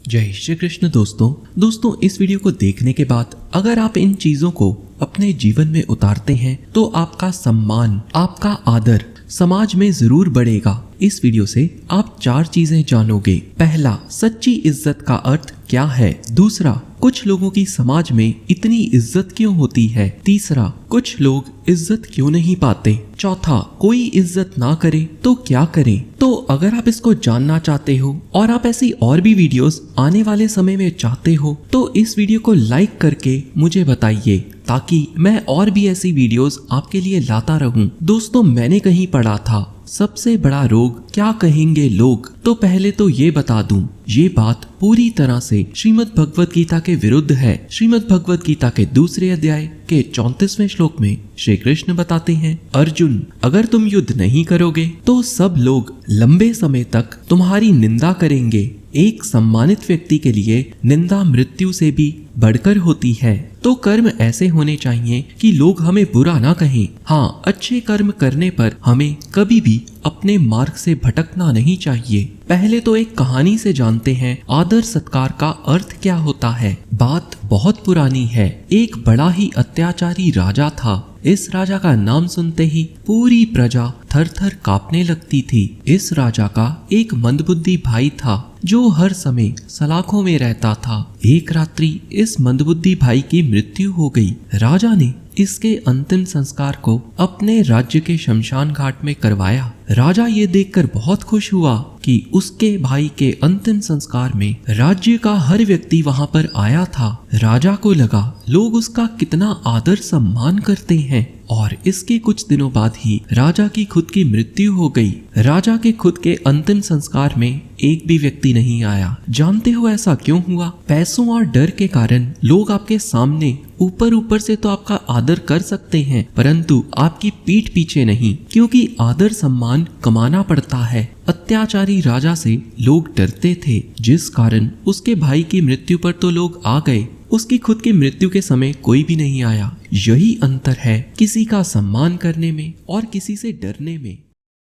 जय श्री कृष्ण। दोस्तों इस वीडियो को देखने के बाद अगर आप इन चीजों को अपने जीवन में उतारते हैं तो आपका सम्मान, आपका आदर समाज में जरूर बढ़ेगा। इस वीडियो से आप 4 चीजें जानोगे। पहला, सच्ची इज्जत का अर्थ क्या है। दूसरा, कुछ लोगों की समाज में इतनी इज्जत क्यों होती है। तीसरा, कुछ लोग इज्जत क्यों नहीं पाते। चौथा, कोई इज्जत ना करे तो क्या करें। तो अगर आप इसको जानना चाहते हो और आप ऐसी और भी वीडियोस आने वाले समय में चाहते हो तो इस वीडियो को लाइक करके मुझे बताइए ताकि मैं और भी ऐसी वीडियोस आपके लिए लाता रहूं। दोस्तों, मैंने कहीं पढ़ा था सबसे बड़ा रोग क्या कहेंगे लोग। तो पहले तो ये बता दूं, ये बात पूरी तरह से श्रीमद् भगवत गीता के विरुद्ध है। श्रीमद् भगवत गीता के दूसरे अध्याय के 34वें श्लोक में श्री कृष्ण बताते हैं, अर्जुन, अगर तुम युद्ध नहीं करोगे तो सब लोग लंबे समय तक तुम्हारी निंदा करेंगे। एक सम्मानित व्यक्ति के लिए निंदा मृत्यु से भी बढ़कर होती है। तो कर्म ऐसे होने चाहिए कि लोग हमें बुरा ना कहें। हाँ, अच्छे कर्म करने पर हमें कभी भी अपने मार्ग से भटकना नहीं चाहिए। पहले तो एक कहानी से जानते हैं आदर सत्कार का अर्थ क्या होता है। बात बहुत पुरानी है। एक बड़ा ही अत्याचारी राजा था। इस राजा का नाम सुनते ही पूरी प्रजा थर थर कांपने लगती थी। इस राजा का एक मंदबुद्धि भाई था जो हर समय सलाखों में रहता था। एक रात्रि इस मंदबुद्धि भाई की मृत्यु हो गई। राजा ने इसके अंतिम संस्कार को अपने राज्य के शमशान घाट में करवाया। राजा ये देखकर बहुत खुश हुआ कि उसके भाई के अंतिम संस्कार में राज्य का हर व्यक्ति वहां पर आया था। राजा को लगा लोग उसका कितना आदर सम्मान करते हैं और इसके कुछ दिनों बाद ही राजा की खुद की मृत्यु हो गई। राजा के खुद के अंतिम संस्कार में एक भी व्यक्ति नहीं आया। जानते हो ऐसा क्यों हुआ? पैसों और डर के कारण लोग आपके सामने ऊपर से तो आपका आदर कर सकते हैं परंतु आपकी पीठ पीछे नहीं, क्योंकि आदर सम्मान कमाना पड़ता है। अत्याचारी राजा से लोग डरते थे जिस कारण उसके भाई की मृत्यु पर तो लोग आ गए, उसकी खुद की मृत्यु के समय कोई भी नहीं आया। यही अंतर है किसी का सम्मान करने में और किसी से डरने में।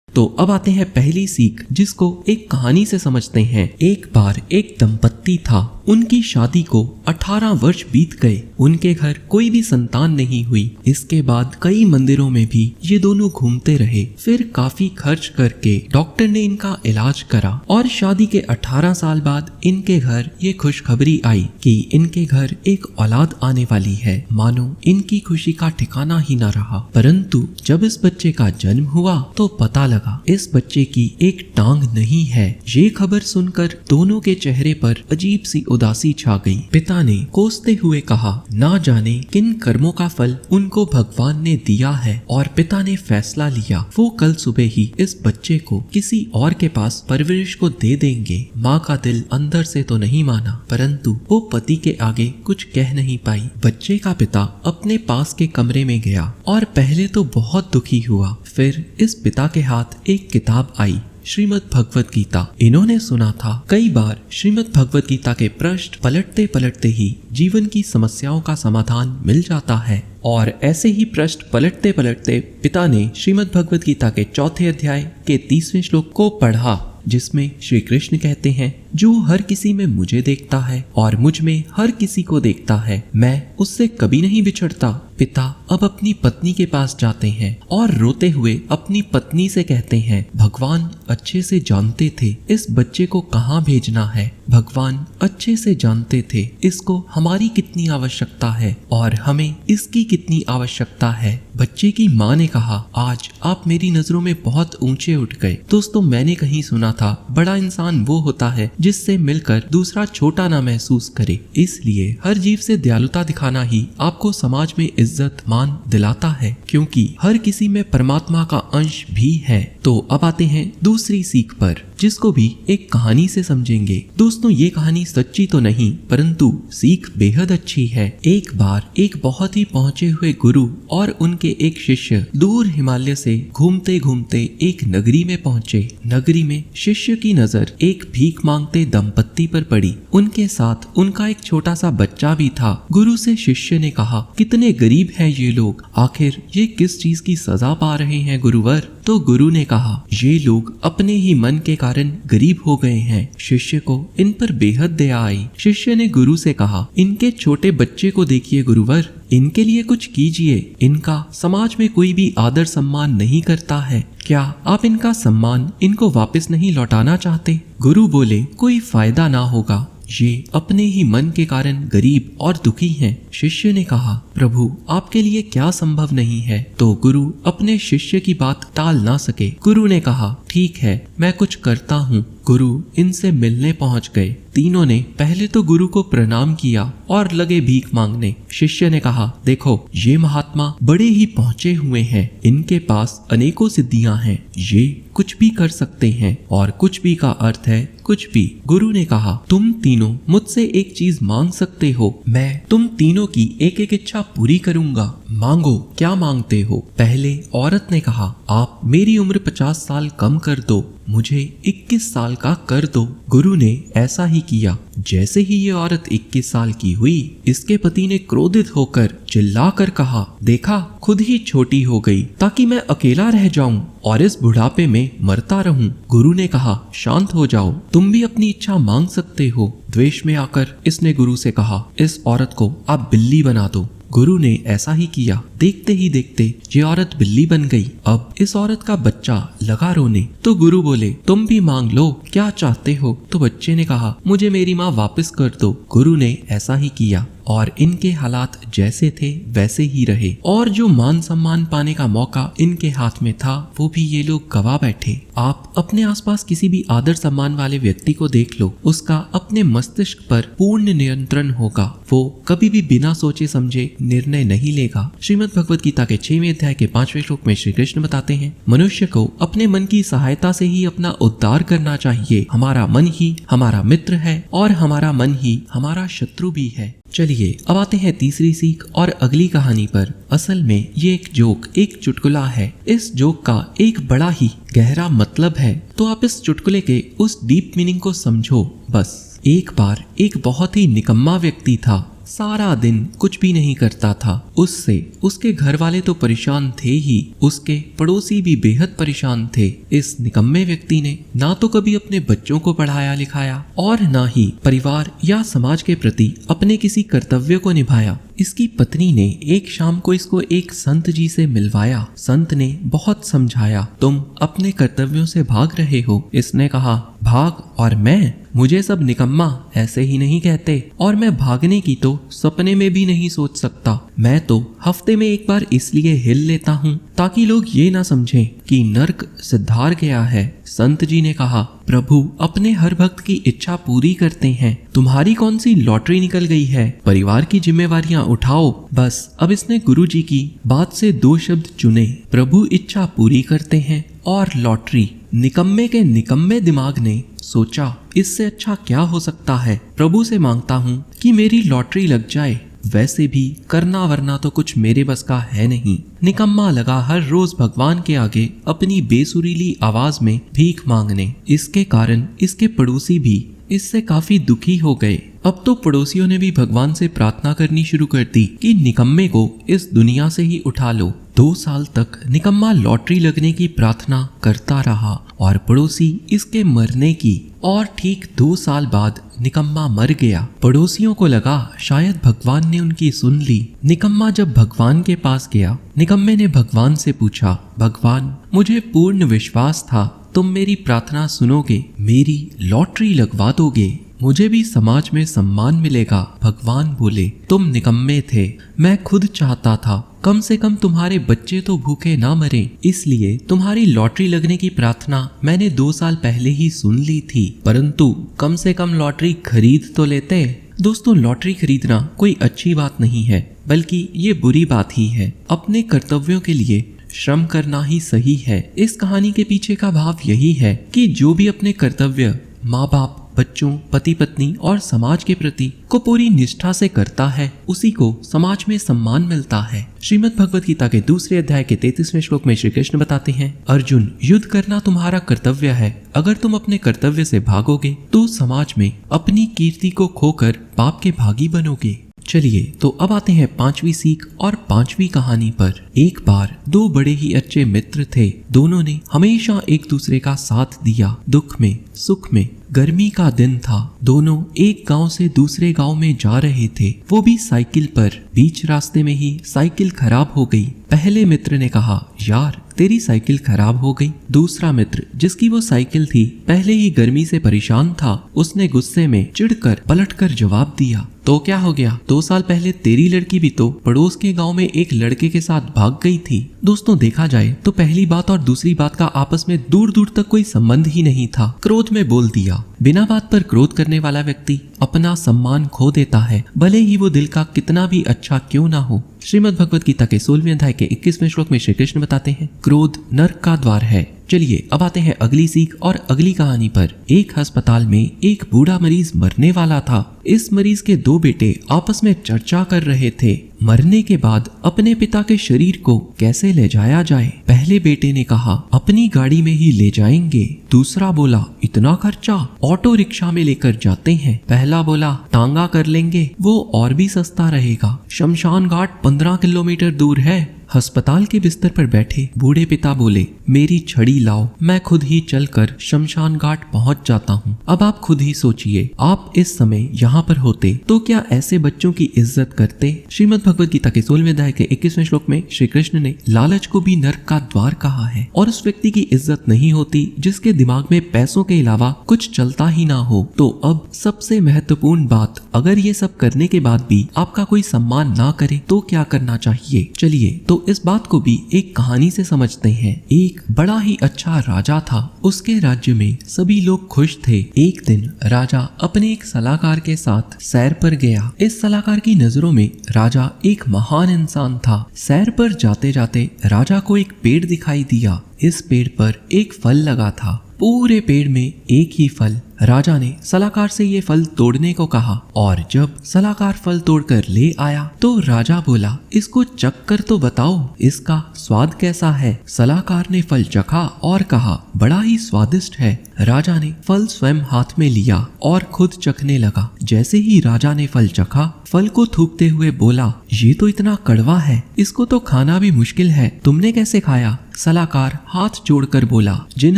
तो अब आते हैं पहली सीख, जिसको एक कहानी से समझते हैं। एक बार एक दंपत्ति था। उनकी शादी को 18 वर्ष बीत गए। उनके घर कोई भी संतान नहीं हुई। इसके बाद कई मंदिरों में भी ये दोनों घूमते रहे। फिर काफी खर्च करके डॉक्टर ने इनका इलाज करा और शादी के 18 साल बाद इनके घर ये खुशखबरी आई कि इनके घर एक औलाद आने वाली है। मानो इनकी खुशी का ठिकाना ही न रहा। परंतु जब इस बच्चे का जन्म हुआ तो पता लगा इस बच्चे की एक टांग नहीं है। ये खबर सुनकर दोनों के चेहरे पर अजीब सी उदासी छा गई। पिता ने कोसते हुए कहा, ना जाने किन कर्मों का फल उनको भगवान ने दिया है। और पिता ने फैसला लिया वो कल सुबह ही इस बच्चे को किसी और के पास परवरिश को दे देंगे। माँ का दिल अंदर से तो नहीं माना परंतु वो पति के आगे कुछ कह नहीं पाई। बच्चे का पिता अपने पास के कमरे में गया और पहले तो बहुत दुखी हुआ। फिर इस पिता के हाथ एक किताब आई, श्रीमद् भगवत गीता। इन्होंने सुना था कई बार श्रीमद् भगवत गीता के पृष्ठ पलटते पलटते ही जीवन की समस्याओं का समाधान मिल जाता है। और ऐसे ही पृष्ठ पलटते पलटते पिता ने श्रीमद् भगवत गीता के 4थे अध्याय के 30वें श्लोक को पढ़ा, जिसमें श्री कृष्ण कहते हैं, जो हर किसी में मुझे देखता है और मुझ में हर किसी को देखता है, मैं उससे कभी नहीं बिछड़ता। पिता अब अपनी पत्नी के पास जाते हैं और रोते हुए अपनी पत्नी से कहते हैं, भगवान अच्छे से जानते थे इस बच्चे को कहाँ भेजना है। भगवान अच्छे से जानते थे इसको हमारी कितनी आवश्यकता है और हमें इसकी कितनी आवश्यकता है। बच्चे की माँ ने कहा, आज आप मेरी नजरों में बहुत ऊंचे उठ गए। दोस्तों, मैंने कहीं सुना था बड़ा इंसान वो होता है जिससे मिलकर दूसरा छोटा ना महसूस करे। इसलिए हर जीव से दयालुता दिखाना ही आपको समाज में इज्जत मान दिलाता है, क्योंकि हर किसी में परमात्मा का अंश भी है। तो अब आते हैं दूसरी सीख पर, जिसको भी एक कहानी से समझेंगे। दोस्तों, ये कहानी सच्ची तो नहीं परंतु सीख बेहद अच्छी है। एक बार एक बहुत ही पहुंचे हुए गुरु और उनके एक शिष्य दूर हिमालय से घूमते घूमते एक नगरी में पहुंचे। नगरी में शिष्य की नजर एक भीख मांगते दंपत्ति पर पड़ी। उनके साथ उनका एक छोटा सा बच्चा भी था। गुरु से शिष्य ने कहा, कितने गरीब हैं ये लोग, आखिर ये किस चीज की सजा पा रहे हैं गुरुवर। तो गुरु ने कहा, ये लोग अपने ही मन के कारण गरीब हो गए हैं। शिष्य को इन पर बेहद दया आई। शिष्य ने गुरु से कहा, इनके छोटे बच्चे को देखिए गुरुवर, इनके लिए कुछ कीजिए। इनका समाज में कोई भी आदर सम्मान नहीं करता है। क्या आप इनका सम्मान इनको वापस नहीं लौटाना चाहते? गुरु बोले, कोई फायदा ना होगा, ये अपने ही मन के कारण गरीब और दुखी हैं। शिष्य ने कहा, प्रभु आपके लिए क्या संभव नहीं है? तो गुरु अपने शिष्य की बात टाल ना सके। गुरु ने कहा, ठीक है, मैं कुछ करता हूँ। गुरु इनसे मिलने पहुंच गए। तीनों ने पहले तो गुरु को प्रणाम किया और लगे भीख मांगने। शिष्य ने कहा, देखो ये महात्मा बड़े ही पहुंचे हुए हैं, इनके पास अनेकों सिद्धियां हैं, ये कुछ भी कर सकते हैं। और कुछ भी का अर्थ है कुछ भी। गुरु ने कहा, तुम तीनों मुझसे एक चीज मांग सकते हो, मैं तुम तीनों की एक एक इच्छा पूरी करूंगा। मांगो, क्या मांगते हो? पहले औरत ने कहा, आप मेरी उम्र 50 साल कम कर दो, मुझे 21 साल का कर दो। गुरु ने ऐसा ही किया। जैसे ही ये औरत 21 साल की हुई, इसके पति ने क्रोधित होकर चिल्लाकर कहा, देखा खुद ही छोटी हो गई ताकि मैं अकेला रह जाऊं और इस बुढ़ापे में मरता रहूं। गुरु ने कहा, शांत हो जाओ, तुम भी अपनी इच्छा मांग सकते हो। द्वेष में आकर इसने गुरु से कहा, इस औरत को आप बिल्ली बना दो। गुरु ने ऐसा ही किया। देखते ही देखते ये औरत बिल्ली बन गई। अब इस औरत का बच्चा लगा रोने, तो गुरु बोले, तुम भी मांग लो, क्या चाहते हो? तो बच्चे ने कहा, मुझे मेरी माँ वापस कर दो। गुरु ने ऐसा ही किया और इनके हालात जैसे थे वैसे ही रहे और जो मान सम्मान पाने का मौका इनके हाथ में था वो भी ये लोग गवा बैठे। आप अपने आसपास किसी भी आदर सम्मान वाले व्यक्ति को देख लो, उसका अपने मस्तिष्क पर पूर्ण नियंत्रण होगा। वो कभी भी बिना सोचे समझे निर्णय नहीं लेगा। श्रीमद् भगवत गीता के 6वें अध्याय के 5वें श्लोक में श्री कृष्ण बताते हैं, मनुष्य को अपने मन की सहायता से ही अपना उद्धार करना चाहिए। हमारा मन ही हमारा मित्र है और हमारा मन ही हमारा शत्रु भी है। चलिए अब आते हैं तीसरी सीख और अगली कहानी पर। असल में ये एक जोक, एक चुटकुला है। इस जोक का एक बड़ा ही गहरा मतलब है, तो आप इस चुटकुले के उस डीप मीनिंग को समझो बस। एक बार एक बहुत ही निकम्मा व्यक्ति था, सारा दिन कुछ भी नहीं करता था। उससे उसके घर वाले तो परेशान थे ही, उसके पड़ोसी भी बेहद परेशान थे। इस निकम्मे व्यक्ति ने ना तो कभी अपने बच्चों को पढ़ाया लिखाया और ना ही परिवार या समाज के प्रति अपने किसी कर्तव्य को निभाया। इसकी पत्नी ने एक शाम को इसको एक संत जी से मिलवाया। संत ने बहुत समझाया, तुम अपने कर्तव्यों से भाग रहे हो। इसने कहा, भाग और मैं? मुझे सब निकम्मा ऐसे ही नहीं कहते और मैं भागने की तो सपने में भी नहीं सोच सकता। मैं तो हफ्ते में एक बार इसलिए हिल लेता हूँ ताकि लोग ये ना समझें कि नर्क सिद्धार गया है। संत जी ने कहा, प्रभु अपने हर भक्त की इच्छा पूरी करते हैं, तुम्हारी कौन सी लॉटरी निकल गई है? परिवार की जिम्मेवारियां उठाओ बस। अब इसने गुरु जी की बात से 2 शब्द चुने, प्रभु इच्छा पूरी करते हैं और लॉटरी। निकम्मे के निकम्मे दिमाग ने सोचा, इससे अच्छा क्या हो सकता है? प्रभु से मांगता हूँ कि मेरी लॉटरी लग जाए, वैसे भी करना वरना तो कुछ मेरे बस का है नहीं। निकम्मा लगा हर रोज भगवान के आगे अपनी बेसुरीली आवाज में भीख मांगने। इसके कारण इसके पड़ोसी भी इससे काफी दुखी हो गए। अब तो पड़ोसियों ने भी भगवान से प्रार्थना करनी शुरू कर दी कि निकम्मे को इस दुनिया से ही उठा लो। 2 साल तक निकम्मा लॉटरी लगने की प्रार्थना करता रहा और पड़ोसी इसके मरने की, और ठीक 2 साल बाद निकम्मा मर गया। पड़ोसियों को लगा शायद भगवान ने उनकी सुन ली। निकम्मा जब भगवान के पास गया, निकम्मे ने भगवान से पूछा, भगवान मुझे पूर्ण विश्वास था तुम मेरी प्रार्थना सुनोगे, मेरी लॉटरी लगवा दोगे, मुझे भी समाज में सम्मान मिलेगा। भगवान बोले, तुम निकम्मे थे, मैं खुद चाहता था कम से कम तुम्हारे बच्चे तो भूखे ना मरे, इसलिए तुम्हारी लॉटरी लगने की प्रार्थना मैंने 2 साल पहले ही सुन ली थी, परंतु कम से कम लॉटरी खरीद तो लेते। दोस्तों, लॉटरी खरीदना कोई अच्छी बात नहीं है, बल्कि ये बुरी बात ही है। अपने कर्तव्यों के लिए श्रम करना ही सही है। इस कहानी के पीछे का भाव यही है कि जो भी अपने कर्तव्य माँ बाप, बच्चों, पति पत्नी और समाज के प्रति को पूरी निष्ठा से करता है, उसी को समाज में सम्मान मिलता है। श्रीमद् भगवत गीता के 2 अध्याय के 33वें श्लोक में श्री कृष्ण बताते हैं, अर्जुन युद्ध करना तुम्हारा कर्तव्य है। अगर तुम अपने कर्तव्य से भागोगे तो समाज में अपनी कीर्ति को खोकर पाप के भागी बनोगे। चलिए तो अब आते हैं 5वीं सीख और 5वीं कहानी पर। एक बार दो बड़े ही अच्छे मित्र थे। दोनों ने हमेशा एक दूसरे का साथ दिया, दुख में सुख में। गर्मी का दिन था। दोनों एक गांव से दूसरे गांव में जा रहे थे, वो भी साइकिल पर। बीच रास्ते में ही साइकिल खराब हो गई। पहले मित्र ने कहा, यार तेरी साइकिल खराब हो गई। दूसरा मित्र, जिसकी वो साइकिल थी, पहले ही गर्मी से परेशान था। उसने गुस्से में चिढ़कर पलटकर जवाब दिया, तो क्या हो गया? 2 साल पहले तेरी लड़की भी तो पड़ोस के गांव में एक लड़के के साथ भाग गई थी। दोस्तों देखा जाए तो पहली बात और दूसरी बात का आपस में दूर दूर तक कोई संबंध ही नहीं था। क्रोध में बोल दिया। बिना बात पर क्रोध करने वाला व्यक्ति अपना सम्मान खो देता है, भले ही वो दिल का कितना भी अच्छा क्यों ना हो। श्रीमद् भगवत गीता के 16वें अध्याय के 21वें श्लोक में श्री कृष्ण बताते हैं, क्रोध नरक का द्वार है। चलिए अब आते हैं अगली सीख और अगली कहानी पर। एक अस्पताल में एक बूढ़ा मरीज मरने वाला था। इस मरीज के 2 बेटे आपस में चर्चा कर रहे थे, मरने के बाद अपने पिता के शरीर को कैसे ले जाया जाए। पहले बेटे ने कहा, अपनी गाड़ी में ही ले जाएंगे। दूसरा बोला, इतना खर्चा, ऑटो रिक्शा में लेकर जाते हैं। पहला बोला, टांगा कर लेंगे, वो और भी सस्ता रहेगा। शमशान घाट 15 किलोमीटर दूर है। अस्पताल के बिस्तर पर बैठे बूढ़े पिता बोले, मेरी छड़ी लाओ, मैं खुद ही चलकर शमशान घाट पहुंच जाता हूं। अब आप खुद ही सोचिए, आप इस समय यहाँ पर होते तो क्या ऐसे बच्चों की इज्जत करते? श्रीमद् भगवत गीता के 16वें अध्याय के 21वें श्लोक में श्री कृष्ण ने लालच को भी नरक का द्वार कहा है। और उस व्यक्ति की इज्जत नहीं होती जिसके दिमाग में पैसों के अलावा कुछ चलता ही ना हो। तो अब सबसे महत्वपूर्ण बात, अगर ये सब करने के बाद भी आपका कोई सम्मान ना करे तो क्या करना चाहिए? चलिए तो इस बात को भी एक कहानी से समझते हैं। एक बड़ा ही अच्छा राजा था। उसके राज्य में सभी लोग खुश थे। एक दिन राजा अपने एक सलाहकार के साथ सैर पर गया। इस सलाहकार की नजरों में राजा एक महान इंसान था। सैर पर जाते जाते राजा को एक पेड़ दिखाई दिया। इस पेड़ पर एक फल लगा था, पूरे पेड़ में एक ही फल। राजा ने सलाहकार से ये फल तोड़ने को कहा और जब सलाहकार फल तोड़कर ले आया तो राजा बोला, इसको चख कर तो बताओ, इसका स्वाद कैसा है? सलाहकार ने फल चखा और कहा, बड़ा ही स्वादिष्ट है। राजा ने फल स्वयं हाथ में लिया और खुद चखने लगा। जैसे ही राजा ने फल चखा, फल को थूकते हुए बोला, ये तो इतना कड़वा है, इसको तो खाना भी मुश्किल है, तुमने कैसे खाया? सलाहकार हाथ जोड़कर बोला, जिन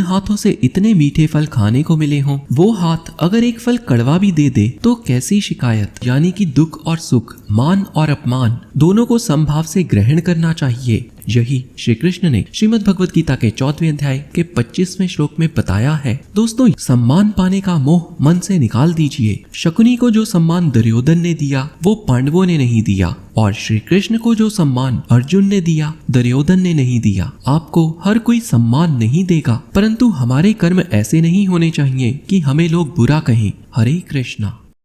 हाथों से इतने मीठे फल खाने को मिले हों, वो हाथ अगर एक फल कड़वा भी दे दे तो कैसी शिकायत। यानी कि दुख और सुख, मान और अपमान दोनों को समभाव से ग्रहण करना चाहिए। यही श्री कृष्ण ने श्रीमद् भगवत गीता के 14वें अध्याय के 25वें श्लोक में बताया है। दोस्तों, सम्मान पाने का मोह मन से निकाल दीजिए। शकुनी को जो सम्मान दुर्योधन ने दिया वो पांडवों ने नहीं दिया, और श्री कृष्ण को जो सम्मान अर्जुन ने दिया दुर्योधन ने नहीं दिया। आपको हर कोई सम्मान नहीं देगा, परंतु हमारे कर्म ऐसे नहीं होने चाहिए कि हमें लोग बुरा कहें। हरे कृष्णा।